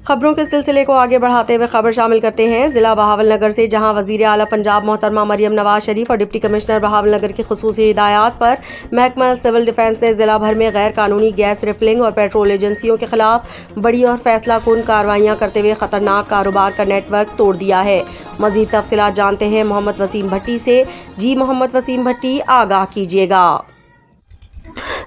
خبروں کے سلسلے کو آگے بڑھاتے ہوئے خبر شامل کرتے ہیں ضلع بہاول نگر سے، جہاں وزیر اعلیٰ پنجاب محترمہ مریم نواز شریف اور ڈپٹی کمشنر بہاول نگر کی خصوصی ہدایات پر محکمہ سول ڈیفنس نے ضلع بھر میں غیر قانونی گیس ریفلنگ اور پیٹرول ایجنسیوں کے خلاف بڑی اور فیصلہ کن کارروائیاں کرتے ہوئے خطرناک کاروبار کا نیٹ ورک توڑ دیا ہے۔ مزید تفصیلات جانتے ہیں محمد وسیم بھٹی سے۔ جی محمد وسیم بھٹی، آگاہ کیجیے گا۔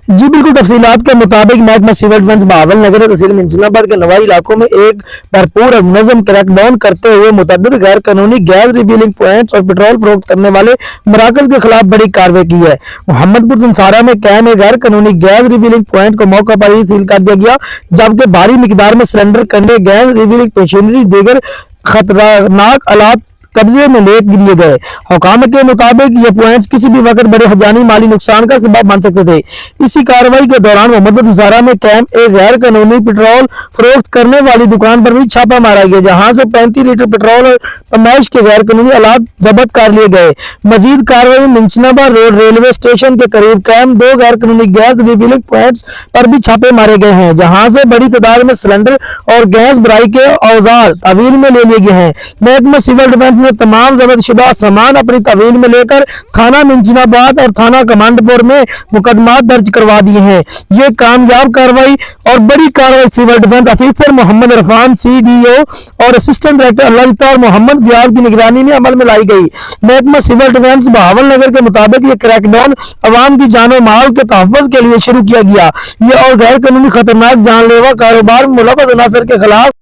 جی بالکل، تفصیلات کے مطابق محکمہ سول ڈیفنس بہاول نگر تحصیل منشن آباد کے نوائی علاقوں میں ایک بھرپور اور منظم کریک ڈاؤن کرتے ہوئے متعدد غیر قانونی گیس ریفلنگ پوائنٹس اور پیٹرول فروخت کرنے والے مراکز کے خلاف بڑی کارروائی کی ہے۔ محمد پور سنسارا میں قائم ایک غیر قانونی گیس ریفلنگ پوائنٹ کو موقع پر ہی سیل کر دیا گیا، جبکہ بھاری مقدار میں سلنڈر، کنڈے، گیس ریفلنگ مشینری، دیگر خطرناک آلات قبضے میں لے لیے گئے۔ حکام کے مطابق یہ پوائنٹس کسی بھی وقت بڑے جانی مالی نقصان کا سبب بن سکتے تھے۔ اسی کارروائی کے دوران محمد پور سنسارا میں قائم ایک غیر قانونی پیٹرول فروخت کرنے والی دکان پر بھی چھاپہ مارا گیا، جہاں سے 35 لیٹر پیٹرول اور پیمائش کے غیر قانونی آلات ضبط کر لیے گئے۔ مزید کارروائی میں منشن آباد روڈ ریلوے اسٹیشن کے قریب قائم 2 غیر قانونی گیس ریفلنگ پوائنٹس پر بھی چھاپے مارے گئے ہیں، جہاں سے بڑی تعداد میں سلنڈر اور گیس بھرائی کے اوزار تحویل میں لے لیے گئے ہیں۔ محکمہ سول ڈیفنس نے تمام ضبط شدہ سامان اپنی تحویل میں لے کر تھانہ منشن آباد اور تھانہ کمانڈ پور میں مقدمات درج کروا دیے ہیں۔ یہ کامیاب کارروائی اور بڑی کارروائی سول ڈیفنس افیسر محمد عرفان CDO اور اسسٹنٹ ڈائریکٹر اللہ اور محمد گیاز کی نگرانی میں عمل میں لائی گئی۔ محکمہ سول ڈیفنس بہاول نگر کے مطابق یہ کریک ڈاؤن عوام کی جان و مال کے تحفظ کے لیے شروع کیا گیا۔ یہ اور غیر قانونی خطرناک جان لیوا کاروبار میں ملوث عناصر کے خلاف